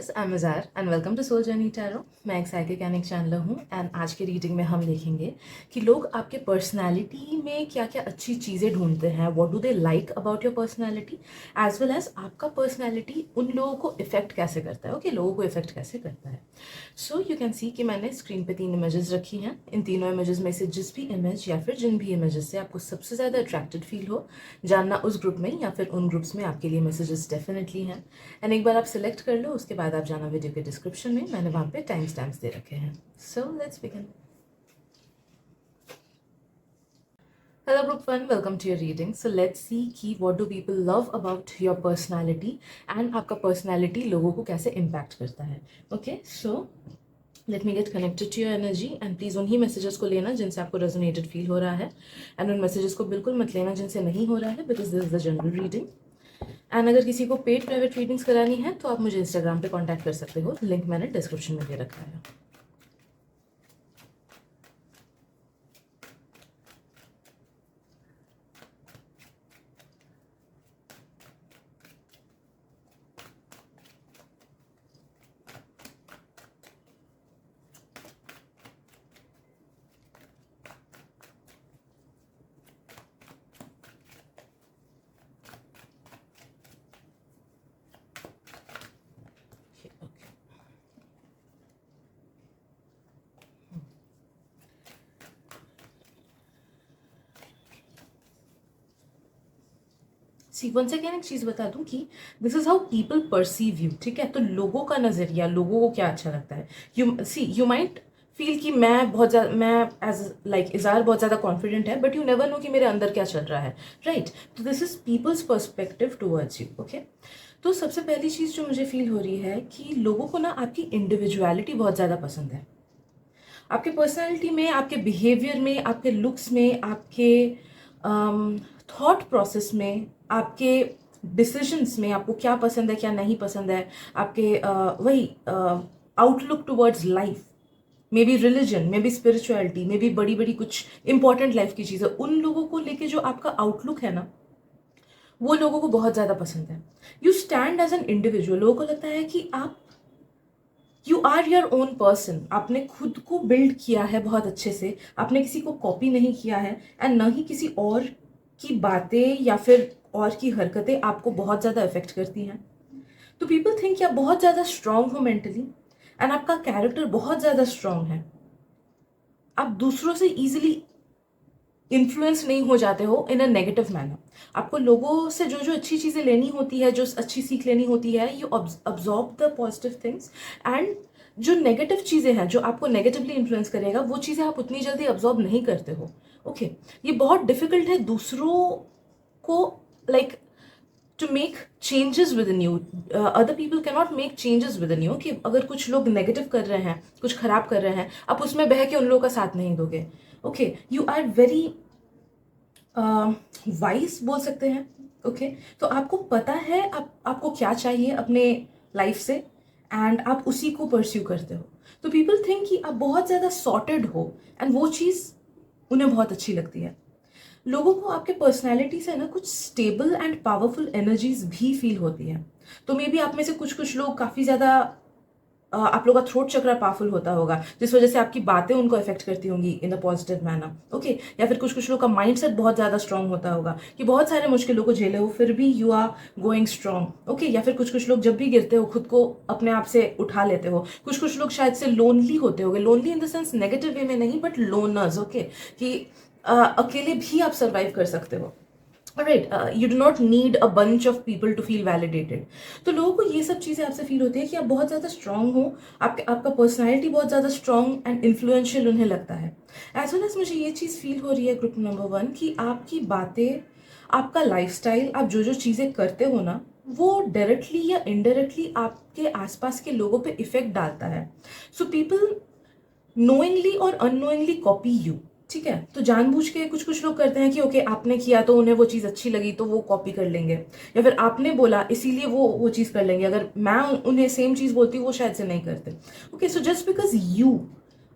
Viewers, I am Mazhar and welcome to soul journey tarot. मैं एक psychic and एक चैनलर हूँ एंड आज की रीडिंग में हम देखेंगे कि लोग आपके पर्सनालिटी में क्या क्या अच्छी चीज़ें ढूंढते हैं, what do they like about your personality, as well as आपका पर्सनालिटी उन लोगों को इफेक्ट कैसे करता है। ओके, लोगों को इफेक्ट कैसे करता है। सो यू कैन सी कि मैंने स्क्रीन पे 3 इमेजेस रखी हैं। इन तीनों इमेजेस में से जिस भी इमेज या फिर जिन भी इमेजेस से आपको सबसे ज़्यादा अट्रैक्टेड फील हो, जानना उस ग्रुप में या फिर उन ग्रुप्स में आपके लिए मैसेजेस डेफिनेटली हैं। एंड एक बार आप सिलेक्ट कर लो, उसके बाद आप जाना वीडियो के डिस्क्रिप्शन में, मैंने वहाँ पे टाइम स्टैम्प्स दे रखे हैं। So let's begin. Hello group 1, welcome to your reading. So let's see कि what do people love about your personality and आपका personality लोगों को कैसे impact करता है। Okay, so let me get connected to your energy and please उन्हीं messages को लेना जिनसे आपको resonated feel हो रहा है and उन messages को बिल्कुल मत लेना जिनसे नहीं हो रहा है because this is the general reading. And अगर किसी को पेड प्राइवेट रीडिंग्स करानी है तो आप मुझे इंस्टाग्राम पे कांटेक्ट कर सकते हो, लिंक मैंने डिस्क्रिप्शन में दे रखा है। वंस अगेन एक चीज़ बता दूं कि this is how people perceive you. ठीक है, तो लोगों का नजरिया, लोगों को क्या अच्छा लगता है। यू माइट फील कि मैं एज लाइक इजार बहुत ज़्यादा कॉन्फिडेंट है, बट यू नेवर नो कि मेरे अंदर क्या चल रहा है, राइट। तो this is people's perspective towards you. Okay, तो सबसे पहली चीज़ जो मुझे फील हो रही है कि लोगों को ना आपकी इंडिविजुअलिटी बहुत ज़्यादा पसंद है। आपके पर्सनैलिटी में, आपके बिहेवियर में, आपके लुक्स में, आपके थॉट प्रोसेस में, आपके डिसीजंस में आपको क्या पसंद है क्या नहीं पसंद है, आपके वही outlook towards life, may be religion, may be spirituality, may be बड़ी बड़ी कुछ इंपॉर्टेंट लाइफ की चीज़ें, उन लोगों को लेके जो आपका आउटलुक है ना, वो लोगों को बहुत ज़्यादा पसंद है। You stand as an individual. लोगों को लगता है कि आप you are your own person. आपने खुद को बिल्ड किया है बहुत अच्छे से, आपने किसी को कॉपी नहीं किया है एंड ना ही किसी और की बातें या फिर और की हरकतें आपको बहुत ज़्यादा इफेक्ट करती हैं। तो पीपल थिंक कि आप बहुत ज़्यादा स्ट्रांग हो मेंटली एंड आपका कैरेक्टर बहुत ज़्यादा स्ट्रांग है। आप दूसरों से इजीली इन्फ्लुएंस नहीं हो जाते हो इन अ नेगेटिव मैनर। आपको लोगों से जो जो अच्छी चीज़ें लेनी होती है, जो अच्छी सीख लेनी होती है, you absorb the positive things and जो नेगेटिव चीज़ें हैं जो आपको नेगेटिवली इन्फ्लुएंस करेगा, वो चीज़ें आप उतनी जल्दी अब्जॉर्ब नहीं करते हो। ओके, ये बहुत डिफिकल्ट है दूसरों को like to make changes within you. Other people can not make changes within you. कि अगर कुछ लोग नेगेटिव कर रहे हैं, कुछ खराब कर रहे हैं, आप उसमें बह के उन लोगों का साथ नहीं दोगे। Okay, you are very wise बोल सकते हैं। ओके, तो आपको पता है आपको क्या चाहिए अपने लाइफ से एंड आप उसी को परस्यू करते हो। तो पीपल थिंक कि आप बहुत ज़्यादा सॉर्टेड हो एंड वो चीज़ उन्हें बहुत अच्छी लगती है। लोगों को आपके पर्सनैलिटी से ना कुछ स्टेबल एंड पावरफुल एनर्जीज भी फील होती है। तो मे बी आप में से कुछ कुछ लोग काफ़ी ज़्यादा आप लोग का थ्रोट चक्र पावरफुल होता होगा, जिस वजह से आपकी बातें उनको इफेक्ट करती होंगी इन अ पॉजिटिव मैनर। ओके, या फिर कुछ कुछ लोग का माइंडसेट बहुत ज़्यादा स्ट्रांग होता होगा कि बहुत सारे मुश्किलों को झेले हो फिर भी you are going strong. Okay, या फिर कुछ कुछ लोग जब भी गिरते हो खुद को अपने आप से उठा लेते हो। कुछ कुछ लोग शायद से लोनली होते होंगे, lonely in the sense negative way में नहीं, बट लोनर्स। ओके, कि अकेले भी आप सर्वाइव कर सकते हो। Right, you do not need a bunch of people to feel validated. तो लोगों को ये सब चीज़ें आपसे फील होती है कि आप बहुत ज़्यादा स्ट्रांग हो, आपका पर्सनैलिटी बहुत ज़्यादा स्ट्रांग एंड इन्फ्लुएंशियल उन्हें लगता है। एज वेल एज मुझे ये चीज़ फील हो रही है ग्रुप नंबर 1 कि आपकी बातें, आपका लाइफस्टाइल, आप जो जो चीज़ें करते हो ना, वो डायरेक्टली या इनडायरेक्टली आपके आसपास के लोगों पे इफेक्ट डालता है। सो पीपल नोइंगली और अननोइंगली कॉपी यू। ठीक है, तो जानबूझ के कुछ कुछ लोग करते हैं कि ओके आपने किया तो उन्हें वो चीज़ अच्छी लगी तो वो कॉपी कर लेंगे, या फिर आपने बोला इसीलिए वो चीज़ कर लेंगे। अगर मैं उन्हें सेम चीज़ बोलती हूँ वो शायद से नहीं करते। Okay, so just because you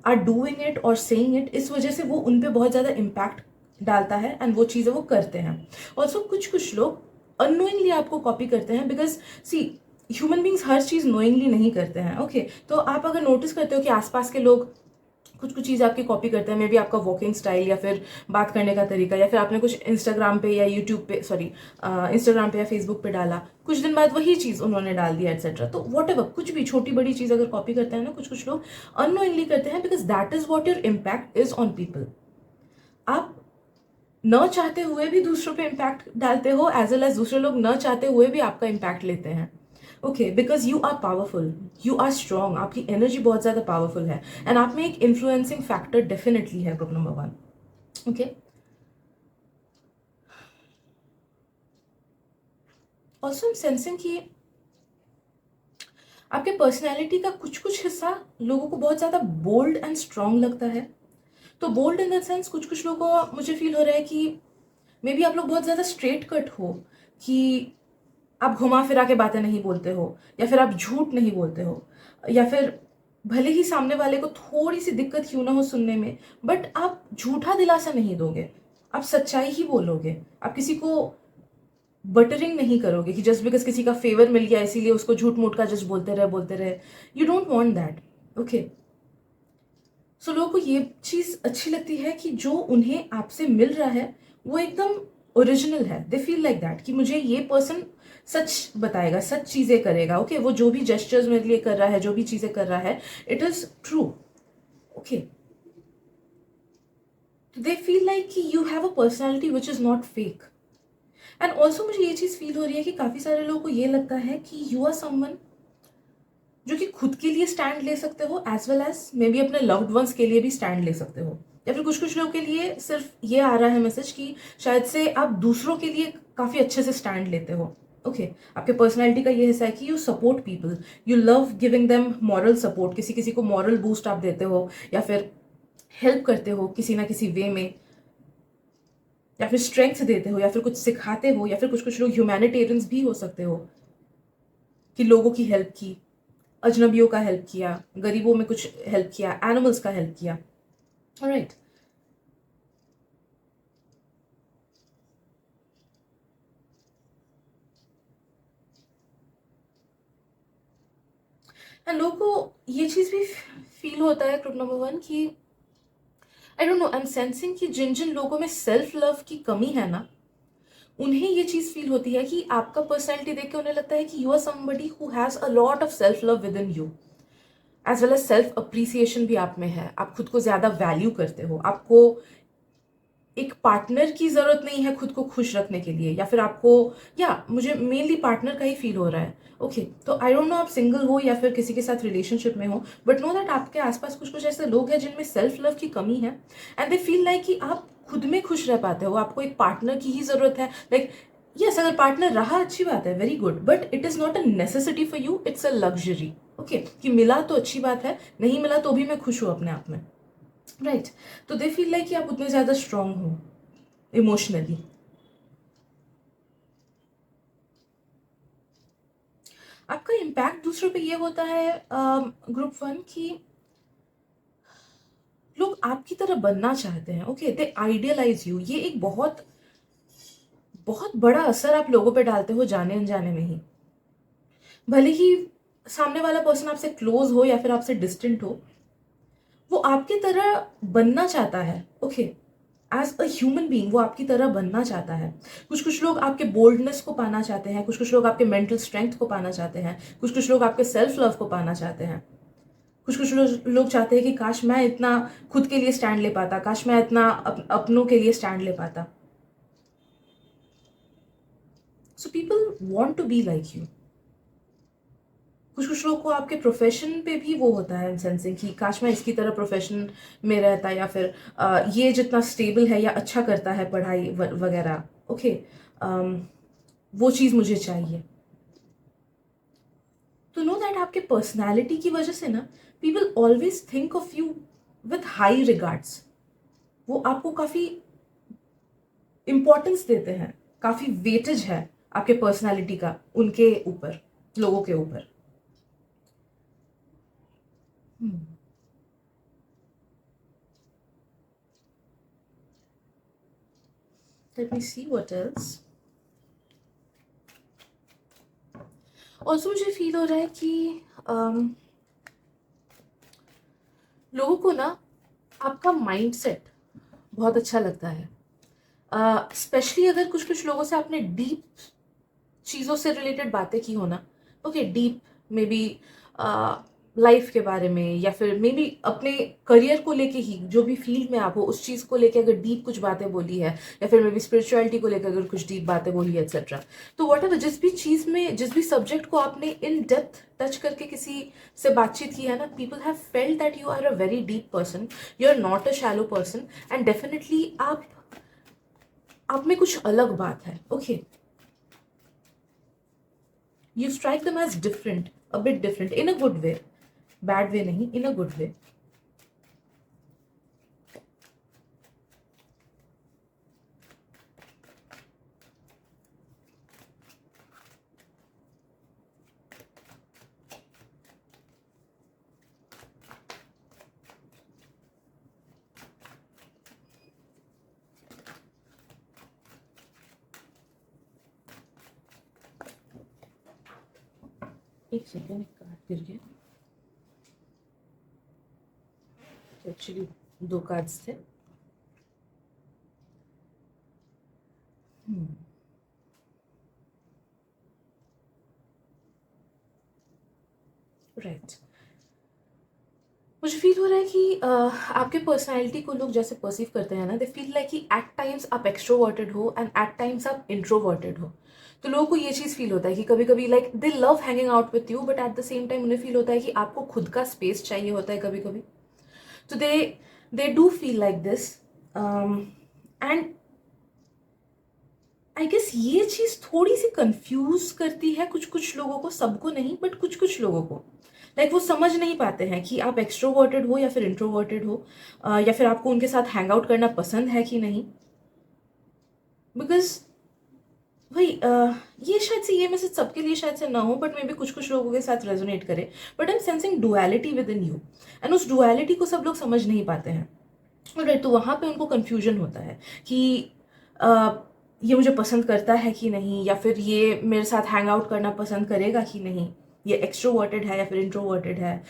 are doing it और सेइंग इट, इस वजह से वो उन पर बहुत ज़्यादा इम्पैक्ट डालता है एंड वो चीज़ें वो करते हैं। ऑल्सो कुछ कुछ लोग अननोइंगली आपको कॉपी करते हैं बिकॉज सी ह्यूमन बींग्स हर चीज़ नोइंगली नहीं करते हैं। ओके, तो आप अगर नोटिस करते हो कि आसपास के लोग कुछ कुछ चीज़ आपकी कॉपी करते हैं, मे बी आपका वॉकिंग स्टाइल या फिर बात करने का तरीका, या फिर आपने कुछ इंस्टाग्राम पे या यूट्यूब पे, सॉरी, इंस्टाग्राम पे या फेसबुक पे डाला, कुछ दिन बाद वही चीज़ उन्होंने डाल दिया एटसेट्रा। तो वॉट एवर, कुछ भी छोटी बड़ी चीज़ अगर कॉपी करते हैं ना, कुछ कुछ लोग अननोइंगली करते हैं, because that is what your impact is on people. आप न चाहते हुए भी दूसरों पे इम्पैक्ट डालते हो, एज वेल एज दूसरे लोग न चाहते हुए भी आपका इम्पैक्ट लेते हैं। Okay, because you are powerful, you are strong, आपकी एनर्जी बहुत ज़्यादा पावरफुल है, एंड आप में एक इन्फ्लुएंसिंग फैक्टर डेफिनेटली है, group number 1। Okay, also sensing कि आपके पर्सनैलिटी का कुछ कुछ हिस्सा लोगों को बहुत ज़्यादा बोल्ड एंड स्ट्रांग लगता है। तो बोल्ड इन द सेंस, कुछ कुछ लोगों को मुझे फील हो रहा है कि मे बी आप लोग बहुत ज़्यादा स्ट्रेट कट हो, कि आप घुमा फिरा के बातें नहीं बोलते हो, या फिर आप झूठ नहीं बोलते हो, या फिर भले ही सामने वाले को थोड़ी सी दिक्कत क्यों ना हो सुनने में, बट आप झूठा दिलासा नहीं दोगे, आप सच्चाई ही बोलोगे। आप किसी को बटरिंग नहीं करोगे कि जस्ट बिकॉज किसी का फेवर मिल गया इसीलिए उसको झूठ मूठ का जस्ट बोलते रहे। You don't want that. Okay, so लोगों को ये चीज़ अच्छी लगती है कि जो उन्हें आपसे मिल रहा है वो एकदम ओरिजिनल है। दे फील लाइक दैट कि मुझे ये पर्सन सच बताएगा, सच चीज़ें करेगा। ओके, वो जो भी जेस्चर्स मेरे लिए कर रहा है, जो भी चीज़ें कर रहा है, it is true. Okay, they feel like कि you have a personality which is not fake. And also मुझे ये चीज़ फील हो रही है कि काफ़ी सारे लोगों को ये लगता है कि यू आर समवन जो कि खुद के लिए स्टैंड ले सकते हो, as well as may be अपने लव्ड वंस के लिए भी स्टैंड ले सकते हो। या फिर कुछ कुछ लोगों के लिए सिर्फ ये आ रहा है मैसेज कि शायद से आप दूसरों के लिए काफ़ी अच्छे से स्टैंड लेते हो। ओके, आपके पर्सनैलिटी का ये हिस्सा है कि you support people, you love giving them moral support, किसी किसी को मॉरल बूस्ट आप देते हो, या फिर हेल्प करते हो किसी ना किसी वे में, या फिर स्ट्रेंथ देते हो, या फिर कुछ सिखाते हो, या फिर कुछ कुछ लोग ह्यूमैनिटेरियंस भी हो सकते हो कि लोगों की हेल्प की, अजनबियों का हेल्प किया, गरीबों में कुछ हेल्प किया, एनिमल्स का हेल्प किया। ऑलराइट, एंड लोगों को ये चीज़ भी फील होता है, ग्रुप नंबर 1, कि आई don't no, I am sensing कि जिन जिन लोगों में सेल्फ लव की कमी है ना, उन्हें ये चीज़ फील होती है कि आपका पर्सनैलिटी देख के उन्हें लगता है कि you are somebody who has a lot of self love within you, as well as self appreciation भी आप में है। आप खुद को ज़्यादा वैल्यू करते हो, आपको एक पार्टनर की जरूरत नहीं है खुद को खुश रखने के लिए, या फिर आपको, या मुझे मेनली पार्टनर का ही फील हो रहा है। ओके, तो आई डोंट नो आप सिंगल हो या फिर किसी के साथ रिलेशनशिप में हो, बट नो दैट आपके आसपास कुछ कुछ ऐसे लोग हैं जिनमें सेल्फ लव की कमी है, एंड दे फील लाइक कि आप खुद में खुश रह पाते हो, आपको एक पार्टनर की ही जरूरत है। लाइक यस, अगर पार्टनर रहा अच्छी बात है, very good, but it is not a necessity for you, it's a luxury. Okay, कि मिला तो अच्छी बात है, नहीं मिला तो भी मैं खुश हूँ अपने आप में। राइट, तो दे फील लाइक कि आप उतने ज़्यादा स्ट्रांग हो इमोशनली। आपका इम्पैक्ट दूसरों पे ये होता है, ग्रुप 1, कि लोग आपकी तरह बनना चाहते हैं। Okay, they idealize you. ये एक बहुत बहुत बड़ा असर आप लोगों पे डालते हो, जाने अनजाने में ही। भले ही सामने वाला पर्सन आपसे क्लोज हो या फिर आपसे डिस्टेंट हो, वो आपकी तरह बनना चाहता है। Okay, as a human being वो आपकी तरह बनना चाहता है। कुछ कुछ लोग आपके बोल्डनेस को पाना चाहते हैं, कुछ कुछ लोग आपके मेंटल स्ट्रेंथ को पाना चाहते हैं, कुछ कुछ लोग आपके सेल्फ लव को पाना चाहते हैं। कुछ कुछ लोग चाहते हैं कि काश मैं इतना खुद के लिए स्टैंड ले पाता, काश मैं इतना अपनों के लिए स्टैंड ले पाता। So people want to be like you. कुछ कुछ लोग को आपके प्रोफेशन पे भी वो होता है सेंसिंग कि काश मैं इसकी तरह प्रोफेशन में रहता, या फिर ये जितना स्टेबल है या अच्छा करता है पढ़ाई वगैरह। ओके, वो चीज़ मुझे चाहिए। तो नो दैट आपके पर्सनैलिटी की वजह से ना, people always think of you with high regards. वो आपको काफ़ी इंपॉर्टेंस देते हैं, काफ़ी वेटेज है आपके पर्सनैलिटी का उनके ऊपर, लोगों के ऊपर। Let me see what else. Also मुझे फील हो रहा है कि लोगों को ना आपका माइंडसेट बहुत अच्छा लगता है, स्पेशली अगर कुछ कुछ लोगों से आपने डीप चीज़ों से रिलेटेड बातें की हो ना। Okay, deep may be life के बारे में, या फिर मे बी अपने करियर को लेके ही, जो भी फील्ड में आप हो उस चीज़ को लेके अगर डीप कुछ बातें बोली है, या फिर मे बी स्पिरिचुअलिटी को लेकर अगर कुछ डीप बातें बोली है एक्सेट्रा। तो वट एवर, जिस भी चीज़ में, जिस भी सब्जेक्ट को आपने इन डेप्थ टच करके किसी से बातचीत की है ना, people have felt that you are a very deep person, you are not a shallow person, and definitely आप में कुछ अलग बात है। Okay, you strike them as different, a bit different, in a good way, bad way nahi, in a good way. एक second, एक card गिर गया। एक्चुअली दो कार्ड्स थे। राइट, मुझे फील हो रहा है कि आपके पर्सनालिटी को लोग जैसे परसीव करते हैं ना, दे फील लाइक कि एट टाइम्स आप एक्सट्रोवर्टेड हो एंड एट टाइम्स आप इंट्रोवर्टेड हो। तो लोगों को ये चीज़ फील होता है कि कभी कभी like they love hanging out with you, but at the same time उन्हें फील होता है कि आपको खुद का स्पेस चाहिए होता है कभी कभी। तो they do feel like this, and I guess ये चीज थोड़ी सी कंफ्यूज करती है कुछ कुछ लोगों को, सबको नहीं बट कुछ कुछ लोगों को। लाइक वो समझ नहीं पाते हैं कि आप एक्सट्रोवर्टेड हो या फिर इंट्रोवर्टेड हो, या फिर आपको उनके साथ हैंग आउट करना पसंद है कि नहीं। बिकॉज भाई ये शायद से, ये मैसेज सबके लिए शायद से ना हो, बट मे बी कुछ कुछ लोगों के साथ रेजोनेट करे। But I am sensing duality with in you, and उस डुअलिटी को सब लोग समझ नहीं पाते हैं। राइट, तो वहाँ पे उनको कन्फ्यूजन होता है कि अ, ये मुझे पसंद करता है कि नहीं, या फिर ये मेरे साथ हैंग आउट करना पसंद करेगा कि नहीं, ये एक्सट्रोवर्टेड है या फिर इंट्रोवर्टेड है,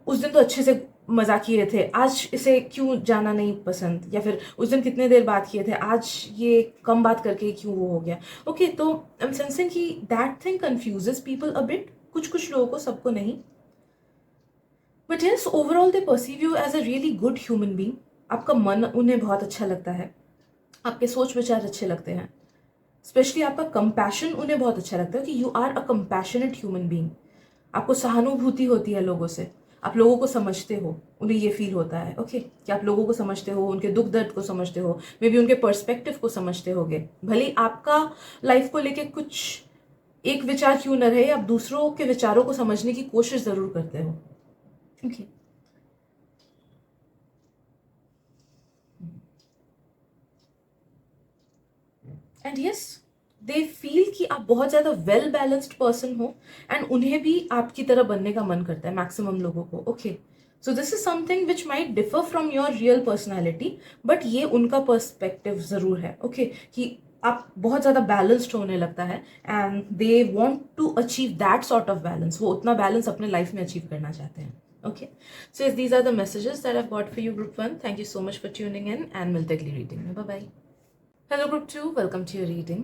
उस दिन तो अच्छे से मजा किए थे, आज इसे क्यों जाना नहीं पसंद, या फिर उस दिन कितने देर बात किए थे, आज ये कम बात करके क्यों वो हो गया। ओके, तो आई एम सेंसिंग कि that thing confuses people a bit, कुछ कुछ लोगों को, सबको नहीं। But yes, overall they perceive you as a really good human being. आपका मन उन्हें बहुत अच्छा लगता है, आपके सोच विचार अच्छे लगते हैं, स्पेशली आपका कंपैशन उन्हें बहुत अच्छा लगता है कि you are a compassionate human being. आपको सहानुभूति होती है लोगों से, आप लोगों को समझते हो, उन्हें ये फील होता है ओके कि आप लोगों को समझते हो, उनके दुख दर्द को समझते हो, मे बी उनके पर्सपेक्टिव को समझते होगे। भले ही आपका लाइफ को लेके कुछ एक विचार क्यों न रहे, आप दूसरों के विचारों को समझने की कोशिश जरूर करते हो। Okay, and yes, they feel कि आप बहुत ज़्यादा वेल बैलेंस्ड पर्सन हो, एंड उन्हें भी आपकी तरह बनने का मन करता है, मैक्सिमम लोगों को। Okay, so this is something which might differ from your real personality, but ये उनका पर्सपेक्टिव ज़रूर है। ओके, कि आप बहुत ज़्यादा बैलेंस्ड होने लगता है, and they want to achieve that sort of balance, वो उतना बैलेंस अपने लाइफ में अचीव करना चाहते हैं। ओके, सो इस these are the messages that I got for you group 1। Thank you so much for tuning in, and मिलते अगली रीडिंग में। Bye bye. Hello group 2, welcome to your reading.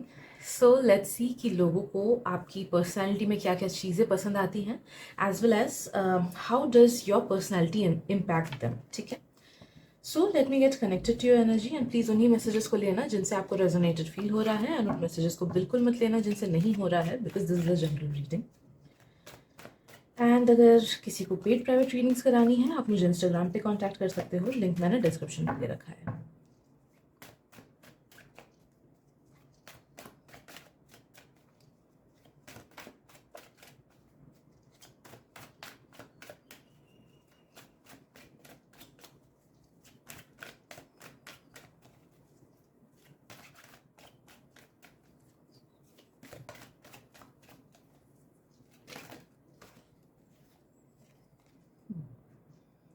So let's see कि लोगों को आपकी personality में क्या क्या चीज़ें पसंद आती हैं, as well as how does your personality impact them. ठीक है, so let me get connected to your energy, and please उन्हीं मैसेजेस को लेना जिनसे आपको रेजोनेटेड फील हो रहा है, एंड उन मैसेजेस को बिल्कुल मत लेना जिनसे नहीं हो रहा है, because this is a general reading. And अगर किसी को पेड प्राइवेट रीडिंग्स करानी है, आप मुझे इंस्टाग्राम पे कॉन्टैक्ट कर सकते हो, लिंक मैंने डिस्क्रिप्शन में दे रखा है।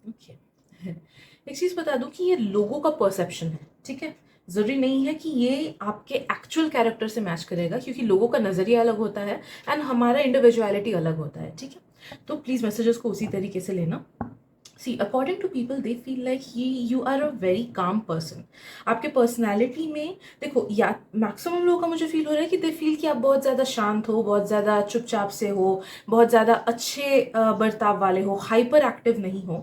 ओके, एक चीज़ बता दूं कि ये लोगों का परसेप्शन है, ठीक है। ज़रूरी नहीं है कि ये आपके एक्चुअल कैरेक्टर से मैच करेगा, क्योंकि लोगों का नज़रिया अलग होता है एंड हमारा इंडिविजुअलिटी अलग होता है, ठीक है। तो प्लीज़ मैसेजेस को उसी तरीके से लेना। See according to people they feel like you are a very calm person. आपके पर्सनैलिटी में देखो, या मैक्सिमम लोगों का मुझे फील हो रहा है कि दे फील कि आप बहुत ज़्यादा शांत हो, बहुत ज़्यादा चुपचाप से हो, बहुत ज़्यादा अच्छे बर्ताव वाले हो, हाइपर एक्टिव नहीं हो।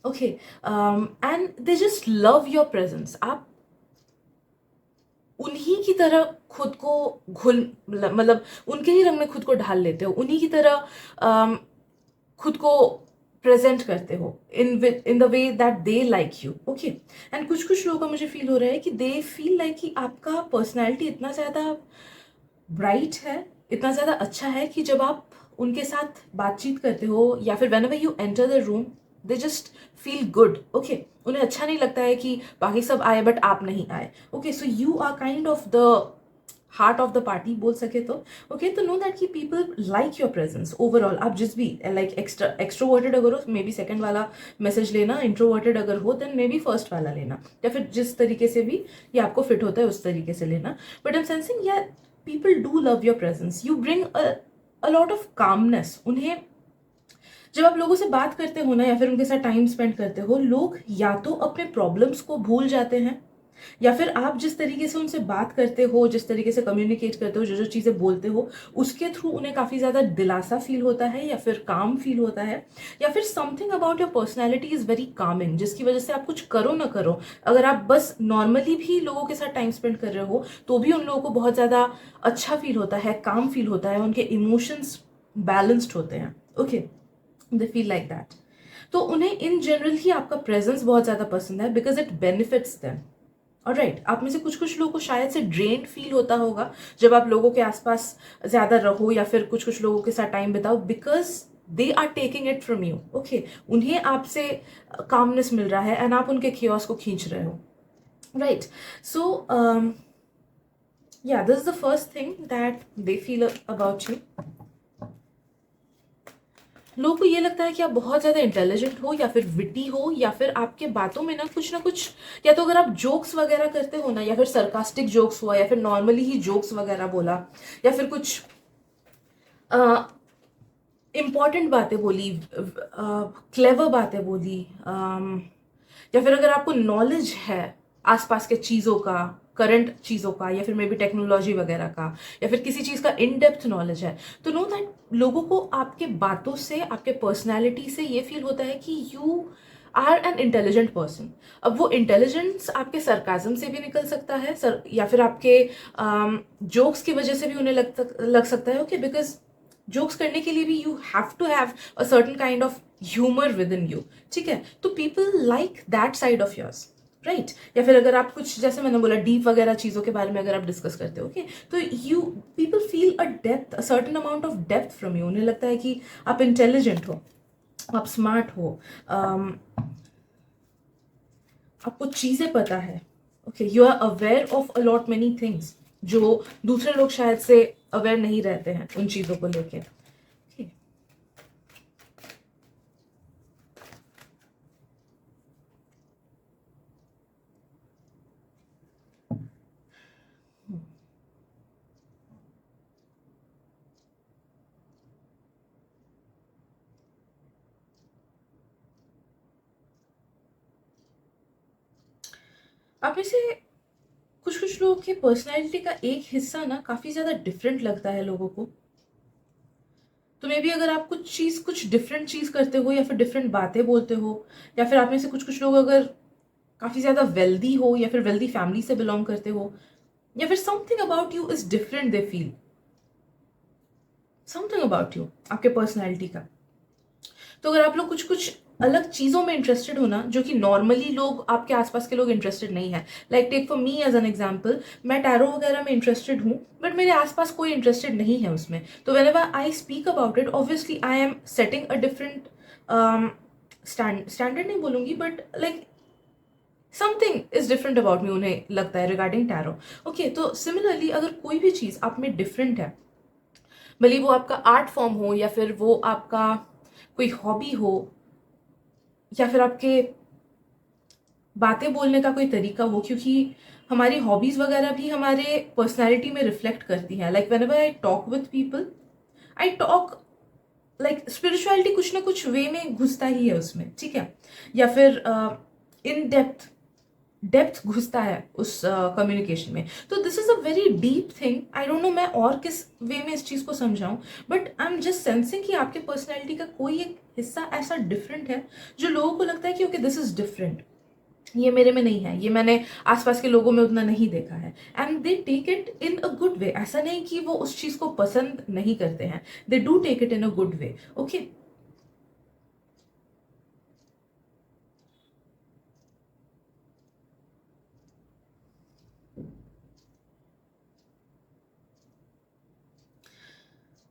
Okay, and they just love your presence. आप उन्हीं की तरह खुद को घुल मतलब उनके ही रंग में खुद को ढाल लेते हो, उन्हीं की तरह खुद को प्रेजेंट करते हो in the way that they like you. Okay, and कुछ कुछ लोगों का मुझे फील हो रहा है कि दे फील लाइक कि आपका पर्सनैलिटी इतना ज़्यादा ब्राइट है, इतना ज़्यादा अच्छा है कि जब आप उनके साथ बातचीत करते हो या फिर whenever you enter the room they just feel good. Okay, उन्हें अच्छा नहीं लगता है कि बाकी सब आए बट आप नहीं आए। Okay, so you are kind of the heart of the party बोल सके तो। ओके, तो नो दैट कि people like your presence overall. आप जिस भी लाइक एक्सट्रोवर्टेड अगर हो मे बी सेकंड वाला मैसेज लेना, इंट्रोवर्टेड अगर हो देन मे बी फर्स्ट वाला लेना, या फिर जिस तरीके से भी ये आपको फिट होता है उस तरीके से लेना। बट आई एम सेंसिंग या people do love your presence, you bring a lot of calmness. उन्हें जब आप लोगों से बात करते हो ना या फिर उनके साथ टाइम स्पेंड करते हो, लोग या तो अपने प्रॉब्लम्स को भूल जाते हैं, या फिर आप जिस तरीके से उनसे बात करते हो, जिस तरीके से कम्युनिकेट करते हो, जो जो चीज़ें बोलते हो, उसके थ्रू उन्हें काफ़ी ज़्यादा दिलासा फील होता है या फिर काम फील होता है, या फिर something about your personality is very Kameng, जिसकी वजह से आप कुछ करो ना करो, अगर आप बस नॉर्मली भी लोगों के साथ टाइम स्पेंड कर रहे हो तो भी उन लोगों को बहुत ज़्यादा अच्छा फील होता है, काम फील होता है, उनके इमोशंस बैलेंस्ड होते हैं। Okay, they feel like that. तो उन्हें इन जनरल ही आपका प्रेजेंस बहुत ज़्यादा पसंद है बिकॉज इट बेनिफिट्स देम। और राइट, आप में से कुछ कुछ लोगों को शायद से ड्रेन फील होता होगा जब आप लोगों के आसपास ज़्यादा रहो या फिर कुछ कुछ लोगों के साथ टाइम बिताओ, because they are taking it from you. Okay, उन्हें आपसे कामनेस मिल रहा है एंड आप उनके खियोस को खींच रहे हो। राइट, सो या this is the first thing that they feel about you. लोगों को ये लगता है कि आप बहुत ज़्यादा इंटेलिजेंट हो या फिर विटी हो, या फिर आपके बातों में ना कुछ, या तो अगर आप जोक्स वगैरह करते हो ना, या फिर सरकास्टिक जोक्स हुआ, या फिर नॉर्मली ही जोक्स वगैरह बोला, या फिर कुछ इम्पॉर्टेंट बातें बोली, क्लेवर बातें बोली, या फिर अगर आपको नॉलेज है आसपास के चीज़ों का, करंट चीज़ों का, या फिर मे बी टेक्नोलॉजी वगैरह का, या फिर किसी चीज़ का इन डेप्थ नॉलेज है, तो नो दैट लोगों को आपके बातों से, आपके पर्सनैलिटी से ये फील होता है कि you are an intelligent person. अब वो इंटेलिजेंस आपके सरकाजम से भी निकल सकता है सर, या फिर आपके जोक्स की वजह से भी उन्हें लग सकता है। ओके, बिकॉज जोक्स करने के लिए भी you have to have a certain kind of humour within you, ठीक है। तो people like that side of yours, right. या फिर अगर आप कुछ, जैसे मैंने बोला, डीप वगैरह चीज़ों के बारे में अगर आप डिस्कस करते हो, ओके, तो you people feel a depth, a certain amount of depth from you. उन्हें लगता है कि आप इंटेलिजेंट हो, आप स्मार्ट हो, आपको चीज़ें पता है। Okay, you are aware of a lot many things जो दूसरे लोग शायद से अवेयर नहीं रहते हैं उन चीज़ों को लेके। Okay. आप में से कुछ कुछ लोगों की पर्सनैलिटी का एक हिस्सा ना काफ़ी ज़्यादा डिफरेंट लगता है लोगों को। तो मे बी अगर आप कुछ डिफरेंट चीज़ करते हो, या फिर डिफरेंट बातें बोलते हो, या फिर आप में से कुछ कुछ लोग अगर काफ़ी ज़्यादा वेल्दी हो, या फिर वेल्दी फैमिली से बिलोंग करते हो, या फिर something about you is different, they feel something about you, आपके पर्सनैलिटी का। तो अगर आप लोग कुछ कुछ अलग चीज़ों में इंटरेस्टेड हो ना, जो कि नॉर्मली लोग, आपके आसपास के लोग इंटरेस्टेड नहीं है, like take for me as an example, मैं टैरो वगैरह में इंटरेस्टेड हूँ बट मेरे आसपास कोई इंटरेस्टेड नहीं है उसमें। तो when ever I speak about it, obviously I am setting a different standard नहीं बोलूँगी, but like something is different about me, उन्हें लगता है रिगार्डिंग टैरो। ओके, तो सिमिलरली अगर कोई भी चीज़ आप में डिफरेंट है, भले वो आपका आर्ट फॉर्म हो, या फिर वो आपका कोई हॉबी हो, या फिर आपके बातें बोलने का कोई तरीका हो, क्योंकि हमारी हॉबीज वगैरह भी हमारे पर्सनैलिटी में रिफ्लेक्ट करती हैं. Like when ever I talk with people, I talk like spirituality कुछ ना कुछ वे में घुसता ही है उसमें, ठीक है, या फिर इन डेप्थ घुसता है उस कम्युनिकेशन में. तो this is a very deep thing. I don't no मैं और किस वे में इस चीज़ को समझाऊं, but I am just sensing कि आपके पर्सनैलिटी का कोई एक हिस्सा ऐसा डिफरेंट है जो लोगों को लगता है कि ओके दिस इज डिफरेंट, ये मेरे में नहीं है, ये मैंने आसपास के लोगों में उतना नहीं देखा है. And they take it in a good way. ऐसा नहीं कि वो उस चीज़ को पसंद नहीं करते हैं, they do take it in a good way. Okay.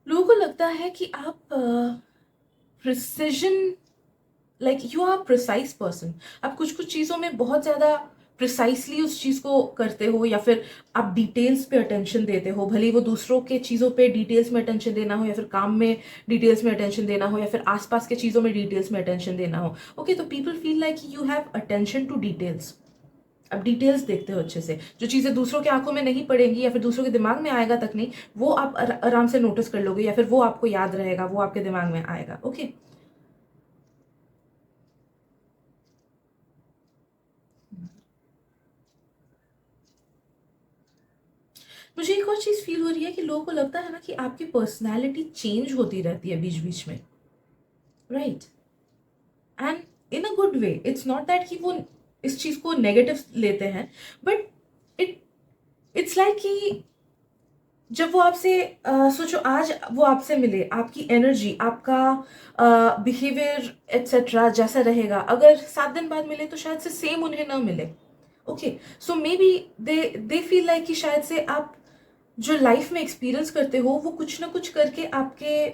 लोगों को लगता है कि आप precision, like you are precise person. आप कुछ कुछ चीज़ों में बहुत ज़्यादा प्रिसाइसली उस चीज़ को करते हो, या फिर आप डिटेल्स पे अटेंशन देते हो, भले ही वो दूसरों के चीज़ों पे डिटेल्स में अटेंशन देना हो, या फिर काम में डिटेल्स में अटेंशन देना हो, या फिर आसपास के चीज़ों में डिटेल्स में अटेंशन देना हो. ओके, तो people feel like you have attention to details. आप डिटेल्स देखते हो अच्छे से, जो चीज़ें दूसरों की आंखों में नहीं पड़ेंगी या फिर दूसरों के दिमाग में आएगा तक नहीं, वो आप आराम से नोटिस कर लोगे, या फिर वो आपको याद रहेगा, वो आपके दिमाग में आएगा. ओके. मुझे एक और चीज़ फील हो रही है कि लोगों को लगता है ना कि आपकी पर्सनैलिटी चेंज होती रहती है बीच बीच में, right. And in a good way. It's not that कि वो इस चीज़ को नेगेटिव लेते हैं, बट इट इट्स लाइक कि जब वो आपसे सोचो आज वो आपसे मिले, आपकी एनर्जी, आपका बिहेवियर एट्सेट्रा जैसा रहेगा, अगर 7 दिन बाद मिले तो शायद से सेम उन्हें ना मिले. Okay. So may be they feel like कि शायद से आप जो लाइफ में एक्सपीरियंस करते हो वो कुछ ना कुछ करके आपके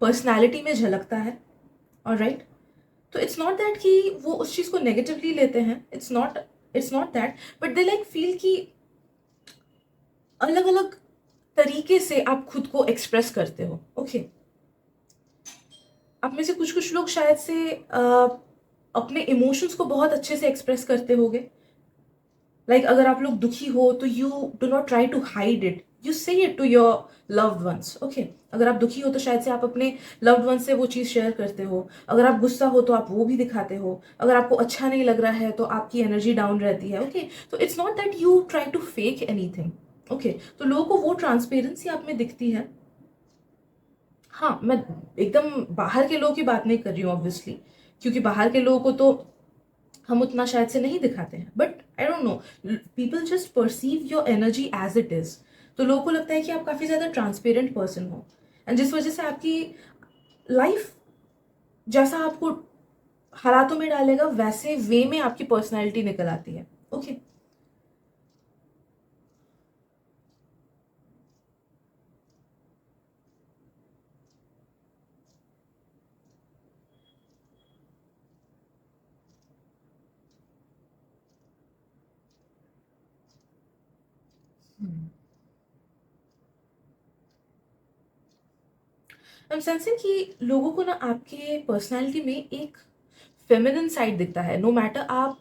पर्सनालिटी में झलकता है. और राइट. तो इट्स नॉट दैट कि वो उस चीज़ को नेगेटिवली लेते हैं, it's not that, but they like feel कि अलग अलग तरीके से आप खुद को एक्सप्रेस करते हो. ओके. आप में से कुछ कुछ लोग शायद से अपने इमोशंस को बहुत अच्छे से एक्सप्रेस करते होगे. लाइक अगर आप लोग दुखी हो तो you do not try to hide it, you say it to your loved ones. Okay. अगर आप दुखी हो तो शायद से आप अपने लव्ड वंस से वो चीज़ शेयर करते हो. अगर आप गुस्सा हो तो आप वो भी दिखाते हो. अगर आपको अच्छा नहीं लग रहा है तो आपकी एनर्जी डाउन रहती है. ओके. तो it's not that you try to fake anything. Okay. तो लोगों को वो ट्रांसपेरेंसी आप में दिखती है. हाँ, मैं एकदम बाहर के लोगों की बात नहीं कर रही हूँ ऑब्वियसली, क्योंकि बाहर के लोगों को तो हम उतना शायद से नहीं दिखाते हैं, but I don't know, people just perceive your energy as it is. तो लोगों को लगता है कि आप काफ़ी ज़्यादा ट्रांसपेरेंट पर्सन हो, एंड जिस वजह से आपकी लाइफ जैसा आपको हालातों में डालेगा वैसे वे में आपकी पर्सनैलिटी निकल आती है. ओके. आई एम सेंसिंग कि लोगों को ना आपके पर्सनैलिटी में एक फेमिनिन साइड दिखता है. नो मैटर आप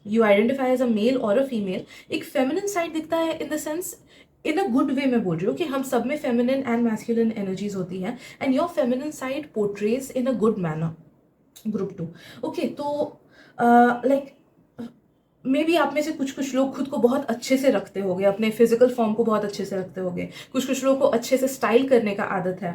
you identify as a male और अ फीमेल, एक फेमिनिन साइड दिखता है, in the sense in a good way में बोल रही हूँ कि हम सब में फेमिनिन एंड मैस्कुलिन एनर्जीज होती हैं, and your feminine side portrays in a good manner. Group 2. Okay. तो लाइक मे बी आप में से कुछ कुछ लोग खुद को बहुत अच्छे से रखते होंगे, अपने फिजिकल फॉर्म को बहुत अच्छे से रखते होंगे. कुछ कुछ लोगों को अच्छे से स्टाइल करने का आदत है.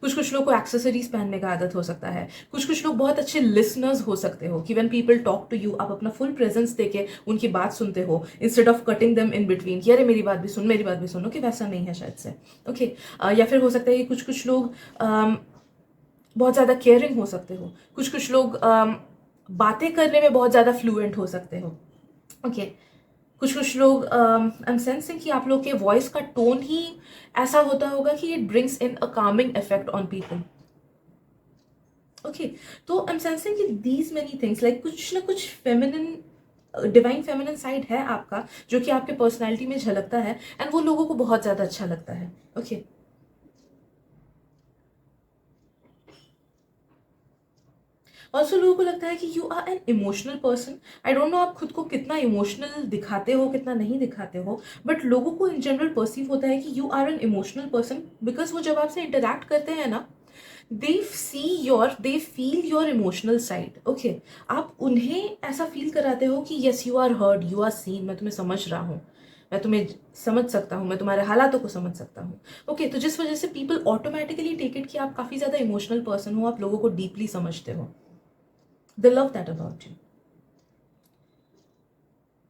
कुछ कुछ लोगों को एक्सेसरीज पहनने का आदत हो सकता है. कुछ कुछ लोग बहुत अच्छे लिसनर्स हो सकते हो कि when people talk to you आप अपना फुल प्रेजेंस देके उनकी बात सुनते हो, instead of cutting them in between कि अरे मेरी बात भी सुन, मेरी बात भी सुनो, कि वैसा नहीं है शायद से. ओके. या फिर हो सकता है कि कुछ कुछ लोग बहुत ज़्यादा केयरिंग हो सकते हो. कुछ कुछ लोग बातें करने में बहुत ज़्यादा फ्लुएंट हो सकते हो. ओके. कुछ कुछ लोग आई एम सेंसिंग कि आप लोग के वॉइस का टोन ही ऐसा होता होगा कि it brings in a Kameng effect on people. Okay. तो आई एम सेंसिंग कि दीज मेनी थिंग्स लाइक कुछ ना कुछ फेमिनिन डिवाइन फेमिनिन साइड है आपका जो कि आपके पर्सनैलिटी में झलकता है, एंड वो लोगों को बहुत ज़्यादा अच्छा लगता है. ओके. ऑल्सो लोगों को लगता है कि you are an emotional person. I don't know आप खुद को कितना इमोशनल दिखाते हो, कितना नहीं दिखाते हो, बट लोगों को इन जनरल परसीव होता है कि you are an emotional person because वो जब आपसे इंटरेक्ट करते हैं ना, they feel your emotional side. Okay, आप उन्हें ऐसा फील कराते हो कि yes you are heard, you are seen, मैं तुम्हें समझ रहा हूँ, मैं तुम्हें समझ सकता हूँ, मैं तुम्हारे हालातों को समझ सकता हूँ। ओके, तो जिस वजह से पीपल ऑटोमेटिकली टेक इट कि आप काफ़ी ज़्यादा इमोशनल पर्सन हो, आप लोगों को डीपली समझते हो। दे love that about you.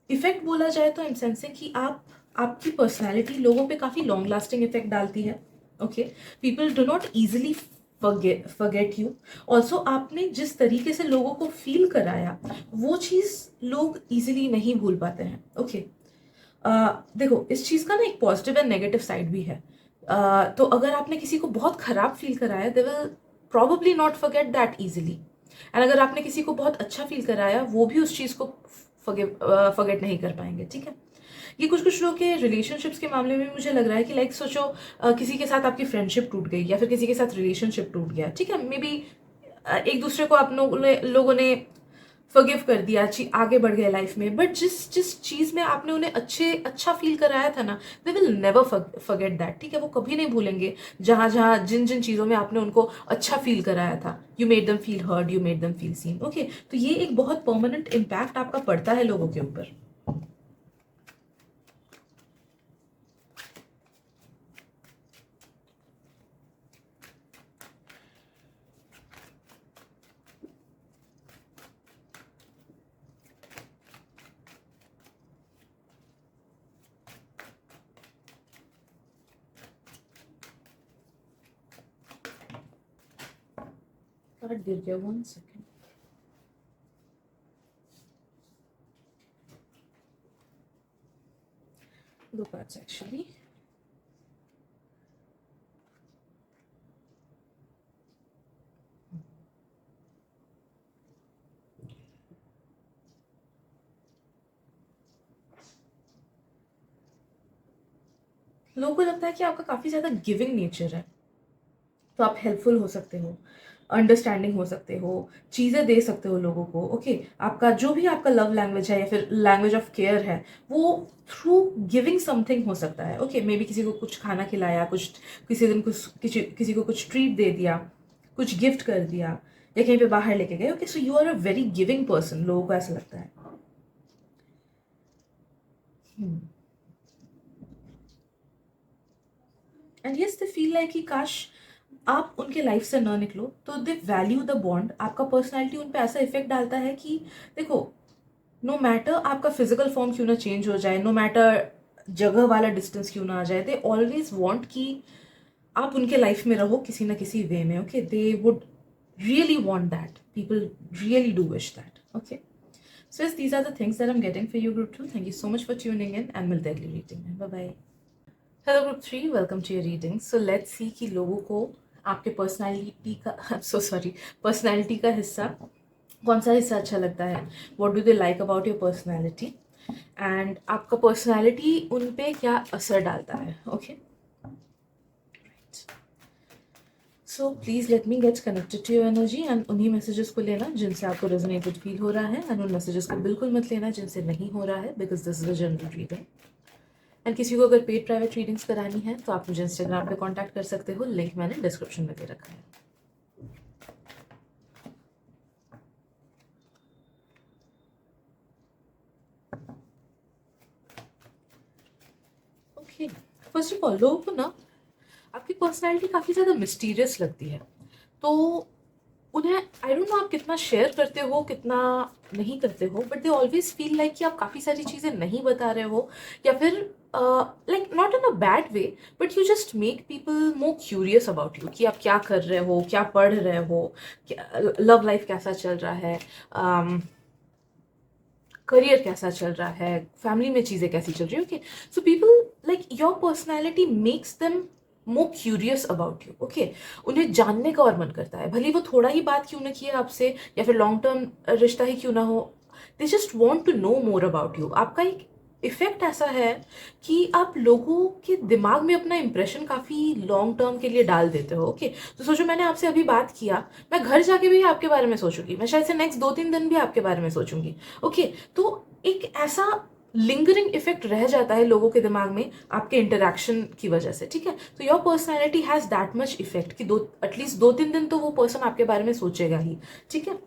Effect बोला जाए तो इन सेंस से कि आपकी पर्सनैलिटी लोगों पे काफ़ी लॉन्ग लास्टिंग इफेक्ट डालती है। Okay, people do not easily forget you. Also आपने जिस तरीके से लोगों को फील कराया वो चीज़ लोग ईजिली नहीं भूल पाते हैं। ओके, देखो इस चीज़ का ना एक पॉजिटिव एंड नेगेटिव साइड भी है। तो अगर आपने किसी को बहुत खराब फील कराया, they will probably not forget that easily. And अगर आपने किसी को बहुत अच्छा फील कराया, वो भी उस चीज़ को फॉरगेट नहीं कर पाएंगे। ठीक है, ये कुछ कुछ लोग के रिलेशनशिप्स के मामले में मुझे लग रहा है कि लाइक सोचो किसी के साथ आपकी फ्रेंडशिप टूट गई या फिर किसी के साथ रिलेशनशिप टूट गया। ठीक है, मे बी एक दूसरे को आप लोगों ने फॉरगिव कर दिया, आगे बढ़ गए लाइफ में, बट जिस जिस चीज़ में आपने उन्हें अच्छा फील कराया था ना, they will never forget that. ठीक है, वो कभी नहीं भूलेंगे जहाँ जहाँ जिन जिन चीज़ों में आपने उनको अच्छा फील कराया था। You made them feel heard, you made them feel seen. Okay, तो ये एक बहुत परमानेंट इम्पैक्ट आपका पड़ता है लोगों के ऊपर। कार्ड गिर गया, 1 सेकेंड। दो कार्ड्स एक्चुअली। लोगों को लगता है कि आपका काफ़ी ज़्यादा गिविंग नेचर है, तो आप हेल्पफुल हो सकते हो, अंडरस्टैंडिंग हो सकते हो, चीज़ें दे सकते हो लोगों को। ओके, आपका जो भी आपका लव लैंग्वेज है या फिर लैंग्वेज ऑफ केयर है, वो थ्रू गिविंग समथिंग हो सकता है। ओके, मे बी किसी को कुछ खाना खिलाया, कुछ किसी दिन कुछ किसी को कुछ ट्रीट दे दिया, कुछ गिफ्ट कर दिया, या कहीं पे बाहर लेके गए। Okay, so you are a very giving person, लोगों को ऐसा लगता है। And yes, they feel like कि काश आप उनके लाइफ से ना निकलो, तो दे वैल्यू द बॉन्ड। आपका पर्सनैलिटी उन पे ऐसा इफेक्ट डालता है कि देखो, नो मैटर आपका फिजिकल फॉर्म क्यों ना चेंज हो जाए, नो मैटर जगह वाला डिस्टेंस क्यों ना आ जाए, दे ऑलवेज वॉन्ट कि आप उनके लाइफ में रहो किसी ना किसी वे में। Okay, they would really want that, people really do wish that. Okay, so yes, these are the things that I'm getting for you, group 2. Thank you so much for tuning in and मिलते हैं अगली reading में। Bye bye. Hello group 3, welcome to your reading. So let's see कि लोगों को आपके personality का हिस्सा, कौन सा हिस्सा अच्छा लगता है, what do they like about your personality, and आपका पर्सनैलिटी उन पे क्या असर डालता है। Okay, so please let me get connected to your energy and उन्हीं मैसेजेस को लेना जिनसे आपको रेजोनेटेड फील हो रहा है, एंड उन मैसेजेस को बिल्कुल मत लेना जिनसे नहीं हो रहा है, because this is a general reading. And किसी को अगर पेड प्राइवेट रीडिंग्स करानी है तो आप मुझे इंस्टाग्राम पे कांटेक्ट कर सकते हो, लिंक मैंने डिस्क्रिप्शन में दे रखा है। ओके, फर्स्ट ऑफ ऑल लोगों को ना आपकी पर्सनैलिटी काफ़ी ज़्यादा मिस्टीरियस लगती है, तो उन्हें आई डोंट नो आप कितना शेयर करते हो, कितना नहीं करते हो, but they always feel like कि आप काफ़ी सारी चीज़ें नहीं बता रहे हो, या फिर like not in a bad way, but you just make people more curious about you कि आप क्या कर रहे हो, क्या पढ़ रहे हो, लव लाइफ कैसा चल रहा है, करियर कैसा चल रहा है, फैमिली में चीज़ें कैसी चल रही है। Okay, so people like your personality makes them more curious about you. Okay, उन्हें जानने का और मन करता है, भले वो थोड़ा ही बात क्यों ना किए आपसे या फिर लॉन्ग टर्म रिश्ता ही क्यों ना हो, they just want to know more about you. आपका एक इफेक्ट ऐसा है कि आप लोगों के दिमाग में अपना इंप्रेशन काफ़ी लॉन्ग टर्म के लिए डाल देते हो। ओके, तो सोचो मैंने आपसे अभी बात किया, मैं घर जाके भी आपके बारे में सोचूंगी, मैं शायद से नेक्स्ट 2-3 दिन भी आपके बारे में सोचूंगी। ओके, तो एक ऐसा लिंगरिंग इफेक्ट रह जाता है लोगों के दिमाग में आपके इंटरेक्शन की वजह से। ठीक है, तो your personality has that much effect कि एटलीस्ट 2-3 दिन तो वो पर्सन आपके बारे में सोचेगा ही। ठीक है,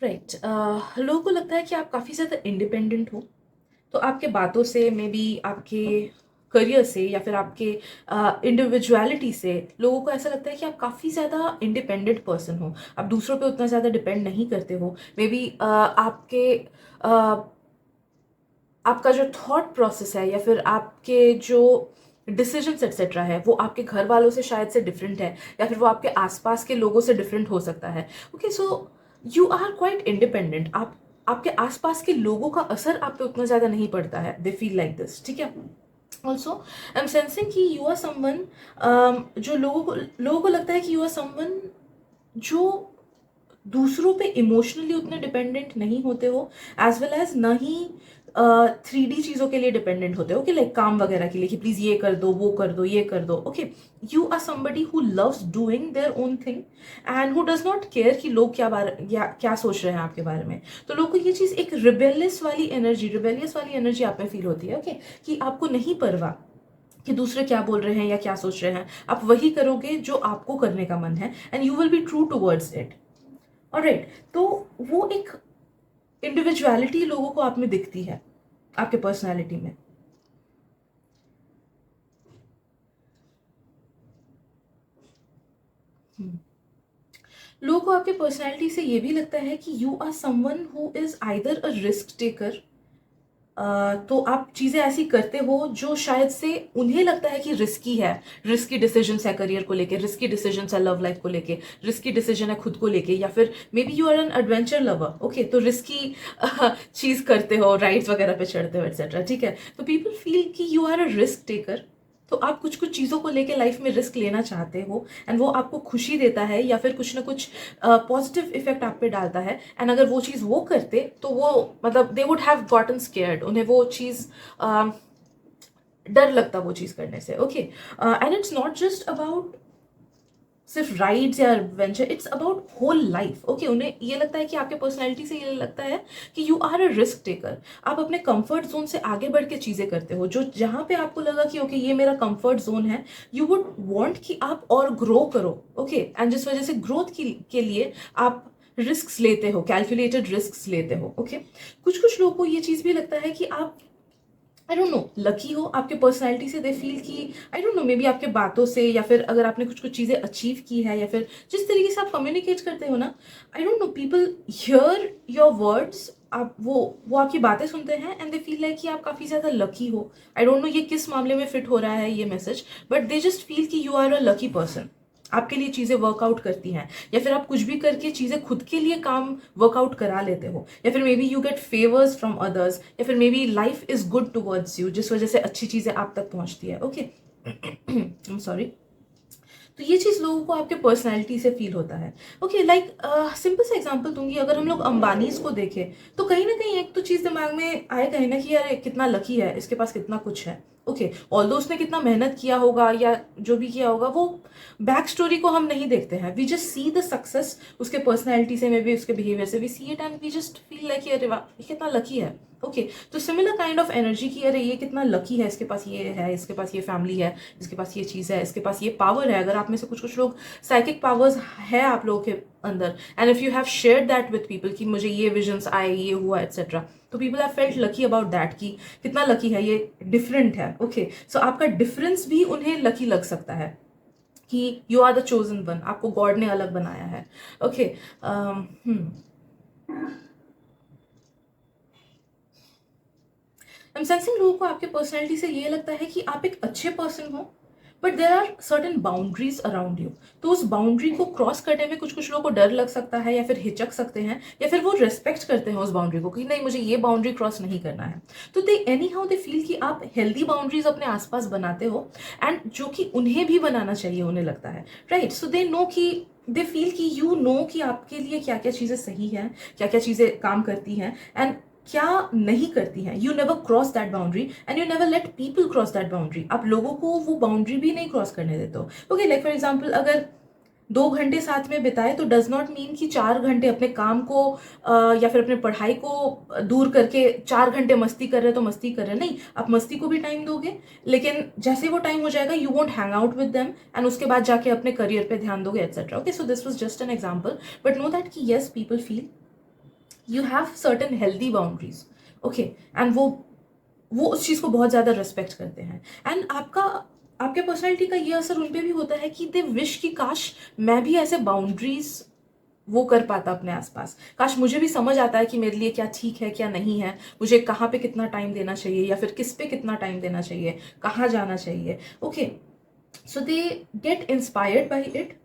राइट। लोगों को लगता है कि आप काफ़ी ज़्यादा इंडिपेंडेंट हो, तो आपके बातों से, मे बी आपके करियर से, या फिर आपके इंडिविजुअलिटी से लोगों को ऐसा लगता है कि आप काफ़ी ज़्यादा इंडिपेंडेंट पर्सन हो, आप दूसरों पे उतना ज़्यादा डिपेंड नहीं करते हो। मे बी आपके uh, आपका जो थॉट प्रोसेस है, या फिर आपके जो डिसीजंस एक्सेट्रा है, वो आपके घर वालों से शायद से डिफरेंट है, या फिर वो आपके आसपास के लोगों से डिफरेंट हो सकता है। Okay, so you are quite independent. आपके आसपास के लोगों का असर आप पे उतना ज़्यादा नहीं पड़ता है, दे फील लाइक दिस। ठीक है, ऑल्सो आई एम सेंसिंग कि यू आर समवन, जो लोगों को लगता है कि यू आर समवन जो दूसरों पे इमोशनली उतने डिपेंडेंट नहीं होते हो, एज वेल एज ना ही 3D चीज़ों के लिए डिपेंडेंट होते हो कि लाइक काम वगैरह के लिए कि प्लीज़ ये कर दो, वो कर दो, ये कर दो। Okay, you are somebody who loves doing their own thing and who does not care कि लोग क्या सोच रहे हैं आपके बारे में। तो लोगों को ये चीज़, एक रिबेलियस वाली एनर्जी आप में फील होती है। ओके, कि आपको नहीं परवाह कि दूसरे क्या बोल रहे हैं या क्या सोच रहे हैं, आप वही करोगे जो आपको करने का मन है, and you will be true towards it. Alright, तो वो एक इंडिविजुअलिटी लोगों को आप में दिखती है, आपके पर्सनालिटी में। लोगों को आपके पर्सनालिटी से ये भी लगता है कि you are someone who is either a risk taker. तो आप चीज़ें ऐसी करते हो जो शायद से उन्हें लगता है कि रिस्की है, रिस्की डिसीजन है करियर को लेके, रिस्की डिसीजन है लव लाइफ को लेके, रिस्की डिसीजन है खुद को लेके, या फिर may be you are an adventure lover. Okay, तो रिस्की चीज़ करते हो, राइड्स वगैरह पे चढ़ते हो एक्सेट्रा। ठीक है, तो पीपल फील कि you are a risk taker, तो आप कुछ कुछ चीज़ों को लेके लाइफ में रिस्क लेना चाहते हो, एंड वो आपको खुशी देता है या फिर कुछ ना कुछ पॉजिटिव इफेक्ट आप पे डालता है। एंड अगर वो चीज़ वो करते तो वो, मतलब they would have gotten scared, उन्हें वो चीज़ डर लगता वो चीज़ करने से। Okay, and it's not just about सिर्फ राइड्स या adventure, it's about whole life. Okay, उन्हें ये लगता है कि आपके पर्सनैलिटी से ये लगता है कि you are a risk taker. आप अपने कंफर्ट जोन से आगे बढ़ के चीज़ें करते हो, जो जहाँ पे आपको लगा कि ओके ये मेरा कंफर्ट जोन है, यू वुड वांट कि आप और ग्रो करो। ओके, एंड जिस वजह से ग्रोथ के लिए आप रिस्क लेते हो, कैलकुलेटेड रिस्क लेते हो। ओके, कुछ कुछ लोगों को ये चीज़ भी लगता है कि आप, आई डोंट नो, लकी हो आपके पर्सनैलिटी से। दे फील कि, आई डोंट नो, मे बी आपके बातों से, या फिर अगर आपने कुछ कुछ चीज़ें अचीव की है, या फिर जिस तरीके से आप कम्युनिकेट करते हो ना, आई don't know, people here your words, आप वो आपकी बातें सुनते हैं, एंड दे फील लाइक कि आप काफ़ी ज़्यादा लकी हो। आई डोंट नो ये किस मामले में फिट हो रहा है ये message, but they just feel कि you are a lucky person. आपके लिए चीज़ें वर्कआउट करती हैं, या फिर आप कुछ भी करके चीज़ें खुद के लिए काम वर्कआउट करा लेते हो, या फिर may be you get favours from others, या फिर may B life is good towards you, जिस वजह से अच्छी चीज़ें आप तक पहुंचती है। Okay, I am sorry. तो ये चीज़ लोगों को आपके पर्सनैलिटी से फील होता है। ओके, लाइक सिंपल सा एग्जांपल दूंगी, अगर हम लोग अंबानीज को देखें तो कहीं ना कहीं एक तो चीज़ दिमाग में आए कहीं ना कि यार कितना लकी है, इसके पास कितना कुछ है। ओके, ऑल्दो उसने कितना मेहनत किया होगा या जो भी किया होगा, वो बैक स्टोरी को हम नहीं देखते हैं, we just see the success उसके पर्सनैलिटी से, मे बी उसके बिहेवियर से, we see it and we just feel like अरे वाह ये कितना लकी है। ओके, तो सिमिलर काइंड ऑफ एनर्जी की, अरे ये कितना लकी है, इसके पास ये है, इसके पास ये फैमिली है, इसके पास ये चीज़ है, इसके पास ये पावर है। अगर आप में से कुछ कुछ लोग साइकिक पावर्स है आप लोगों के अंदर, and if you have share that with people कि मुझे ये विजन्स आए, ये हुआ एक्सेट्रा, तो people have felt lucky about that कि कितना लकी है, ये डिफरेंट है। ओके, सो आपका डिफरेंस भी उन्हें लकी लग सकता है कि you are the chosen one, आपको गॉड ने अलग बनाया है। ओके, आई एम सेंसिंग लोगों को आपके पर्सनैलिटी से ये लगता है कि आप एक अच्छे पर्सन हो, but there are certain boundaries around you. तो उस बाउंड्री को क्रॉस करने में कुछ कुछ लोगों को डर लग सकता है, या फिर हिचक सकते हैं, या फिर वो रिस्पेक्ट करते हैं उस बाउंड्री को कि नहीं, मुझे ये बाउंड्री क्रॉस नहीं करना है। तो दे एनी हाउ दे फील कि आप हेल्दी बाउंड्रीज अपने आसपास बनाते हो, एंड जो कि उन्हें भी बनाना चाहिए, उन्हें लगता है, राइट। सो दे नो कि दे फील कि यू नो कि आपके लिए क्या क्या चीज़ें सही हैं, क्या क्या चीज़ें काम करती हैं, एंड क्या नहीं करती हैं। You never cross that boundary and you never let people cross that boundary. आप लोगों को वो बाउंड्री भी नहीं क्रॉस करने देते हो। ओके, लाइक फॉर एग्जाम्पल, अगर 2 घंटे साथ में बिताए तो डज नॉट मीन कि 4 घंटे अपने काम को या फिर अपने पढ़ाई को दूर करके 4 घंटे मस्ती कर रहे तो मस्ती कर रहे, नहीं। आप मस्ती को भी टाइम दोगे, लेकिन जैसे वो टाइम हो जाएगा you won't hang out with them, and उसके बाद जाके अपने करियर पे ध्यान दोगे, etcetera. Okay, so this was just an example, but know that कि yes, people feel you have certain healthy boundaries. Okay, and वो उस चीज़ को बहुत ज़्यादा रिस्पेक्ट करते हैं, एंड आपके पर्सनैलिटी का ये असर उन पे भी होता है कि दे विश कि काश मैं भी ऐसे बाउंड्रीज वो कर पाता अपने आसपास, काश मुझे भी समझ आता है कि मेरे लिए क्या ठीक है क्या नहीं है, मुझे कहाँ पे कितना टाइम देना चाहिए, या फिर किस पे कितना टाइम देना चाहिए, कहाँ जाना चाहिए। Okay, so they get inspired by it,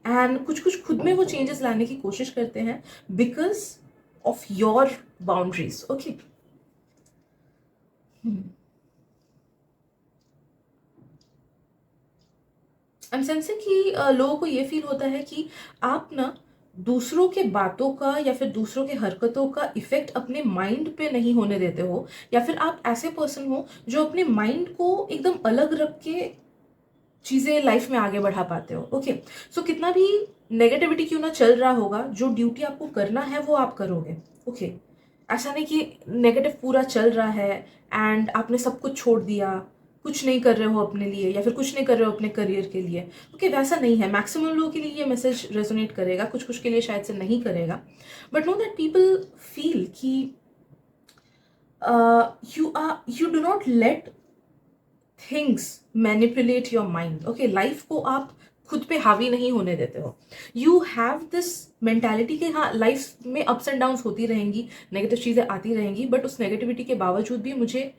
and कुछ कुछ खुद में वो चेंजेस लाने की कोशिश करते हैं because of your boundaries. Okay, I am sensing कि लोगों को ये फील होता है कि आप ना दूसरों के बातों का या फिर दूसरों के हरकतों का इफेक्ट अपने माइंड पे नहीं होने देते हो, या फिर आप ऐसे पर्सन हो जो अपने माइंड को एकदम अलग रख के चीज़ें लाइफ में आगे बढ़ा पाते हो। ओके, सो कितना भी नेगेटिविटी क्यों ना चल रहा होगा, जो ड्यूटी आपको करना है वो आप करोगे। ओके, ऐसा नहीं कि नेगेटिव पूरा चल रहा है एंड आपने सब कुछ छोड़ दिया, कुछ नहीं कर रहे हो अपने लिए, या फिर कुछ नहीं कर रहे हो अपने करियर के लिए। ओके, वैसा नहीं है। मैक्सिमम लोगों के लिए ये मैसेज रेजोनेट करेगा, कुछ कुछ के लिए शायद से नहीं करेगा, but know that people feel कि you do not let things manipulate your mind. Okay, life को आप खुद पे हावी नहीं होने देते हो। यू हैव दिस मेंटालिटी कि हाँ, लाइफ में अप्स एंड डाउन्स होती रहेंगी, नेगेटिव चीज़ें आती रहेंगी, बट उस नेगेटिविटी के बावजूद भी मुझे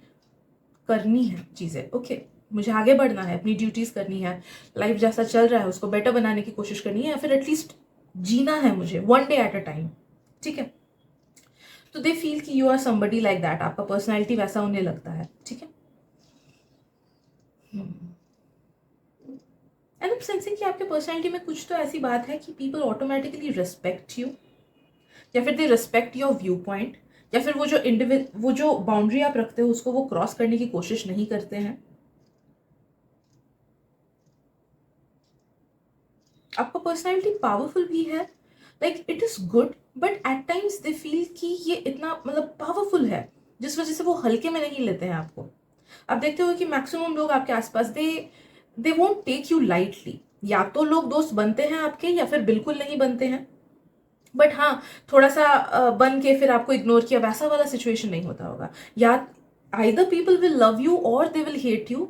करनी है चीज़ें। ओके, मुझे आगे बढ़ना है, अपनी ड्यूटीज़ करनी है, लाइफ जैसा चल रहा है उसको बेटर बनाने की कोशिश करनी है, या फिर एटलीस्ट जीना है मुझे, one day at a time. ठीक है, तो दे फील कि you are somebody like that, आपका पर्सनैलिटी वैसा उन्हें लगता है। ठीक है, एंड आई एम सेंसिंग कि आपके पर्सनैलिटी में कुछ तो ऐसी बात है कि पीपल ऑटोमेटिकली रिस्पेक्ट यू, या फिर they respect your view point, या फिर वो जो बाउंड्री आप रखते हो उसको वो क्रॉस करने की कोशिश नहीं करते हैं। आपका पर्सनैलिटी पावरफुल भी है, like it is good, but at times they feel कि ये इतना मतलब पावरफुल है जिस वजह से वो हल्के में नहीं लेते हैं आपको। आप देखते हो कि मैक्सिमम लोग आपके आसपास they won't take you lightly. या तो लोग दोस्त बनते हैं आपके, या फिर बिल्कुल नहीं बनते हैं, बट हाँ, थोड़ा सा बन के फिर आपको इग्नोर किया, वैसा वाला सिचुएशन नहीं होता होगा। या either people will love you और they will hate you,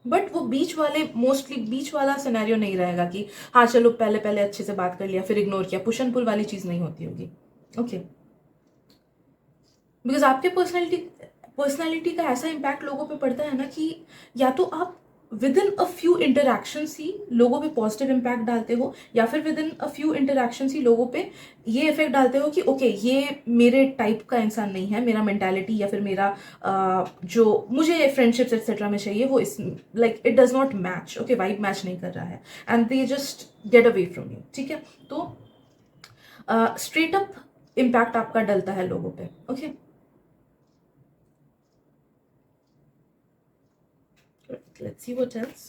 but वो बीच वाले, मोस्टली बीच वाला सिनेरियो नहीं रहेगा कि हाँ चलो पहले पहले अच्छे से बात कर लिया फिर इग्नोर किया, पुश एंड पुल वाली चीज़ नहीं होती होगी। ओके, बिकॉज आपके पर्सनैलिटी का ऐसा इम्पैक्ट लोगों पे पड़ता है ना कि या तो आप within a few interactions ही लोगों पे पॉजिटिव इम्पैक्ट डालते हो, या फिर within a few interactions ही लोगों पे ये इफेक्ट डालते हो कि ओके ये मेरे टाइप का इंसान नहीं है, मेरा मेंटालिटी या फिर मेरा जो मुझे फ्रेंडशिप्स एक्सेट्रा में चाहिए वो इस like it does not match. Okay, vibe match नहीं कर रहा है, and they just get away from you. ठीक है, तो स्ट्रेट अप इम्पैक्ट आपका डलता है लोगों पे। Okay, let's see what else.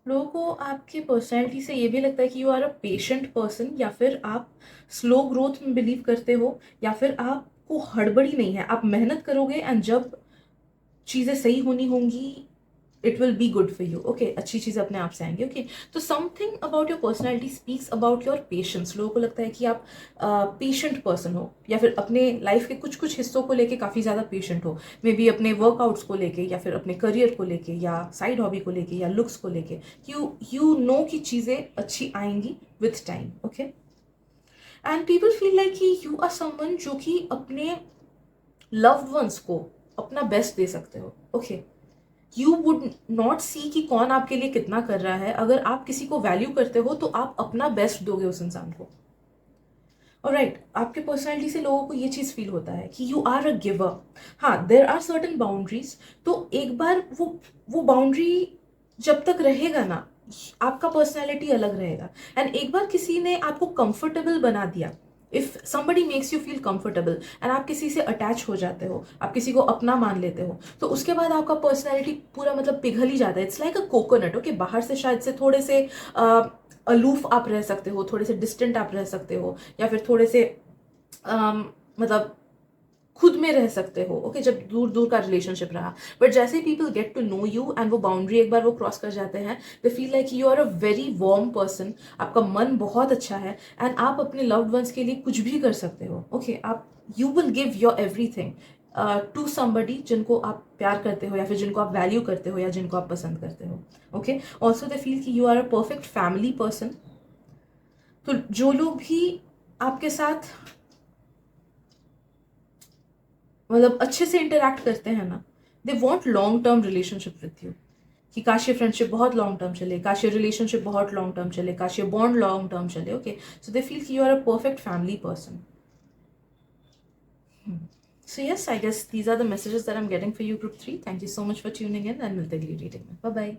लोगों को आपके पर्सनैलिटी से ये भी लगता है कि you are a patient person, या फिर आप स्लो ग्रोथ में बिलीव करते हो, या फिर आपको हड़बड़ी नहीं है, आप मेहनत करोगे एंड जब चीज़ें सही होनी होंगी it will be good for you. Okay, अच्छी चीज़ अपने आप से आएंगी. ओके, तो something about your personality speaks about your patience. लोगों को लगता है कि आप पेशेंट पर्सन हो, या फिर अपने लाइफ के कुछ कुछ हिस्सों को लेके काफ़ी ज़्यादा पेशेंट हो. मे बी अपने वर्कआउट्स को लेके, या फिर अपने करियर को लेके, या साइड हॉबी को लेके, या लुक्स को लेके. यू नो कि चीज़ें अच्छी आएंगी with time. Okay, and people feel like कि यू आर समवन जो कि अपने लव्ड वंस को अपना बेस्ट दे सकते हो. ओके, यू वुड नॉट सी कि कौन आपके लिए कितना कर रहा है. अगर आप किसी को वैल्यू करते हो तो आप अपना बेस्ट दोगे उस इंसान को. ऑलराइट, आपके पर्सनैलिटी से लोगों को ये चीज़ फील होता है कि यू आर अ गिवर. हाँ, देर आर सर्टन बाउंड्रीज. तो एक बार वो बाउंड्री जब तक रहेगा ना, आपका पर्सनैलिटी अलग रहेगा. एंड एक बार किसी ने आपको कंफर्टेबल बना दिया, if somebody makes you feel comfortable and आप किसी से अटैच हो जाते हो, आप किसी को अपना मान लेते हो, तो उसके बाद आपका पर्सनैलिटी पूरा मतलब पिघल ही जाता है. It's like a coconut. Okay, बाहर से शायद से थोड़े से अलूफ आप रह सकते हो, थोड़े से डिस्टेंट आप रह सकते हो, या फिर थोड़े से मतलब खुद में रह सकते हो. ओके, जब दूर दूर का रिलेशनशिप रहा. बट जैसे people get to know you and वो बाउंड्री एक बार वो क्रॉस कर जाते हैं, they feel like you are a very warm person. आपका मन बहुत अच्छा है एंड आप अपने लव्ड वंस के लिए कुछ भी कर सकते हो. ओके, आप you will give your everything to somebody जिनको आप प्यार करते हो, या फिर जिनको आप वैल्यू करते हो, या जिनको आप पसंद करते हो. ओके, ऑल्सो दे फील कि you are a perfect family person. तो जो लोग भी आपके साथ मतलब अच्छे से इंटरेक्ट करते हैं ना, they want long term relationship with you. कि काश ये फ्रेंडशिप बहुत लॉन्ग टर्म चले, काश ये रिलेशनशिप बहुत लॉन्ग टर्म चले, काश ये बॉन्ड लॉन्ग टर्म चले. ओके, सो दे फील कि you are a perfect family person. So yes, I guess these are the messages that I'm getting for you, group 3. Thank you so much for tuning in, and मिलते अगली reading में. Bye bye.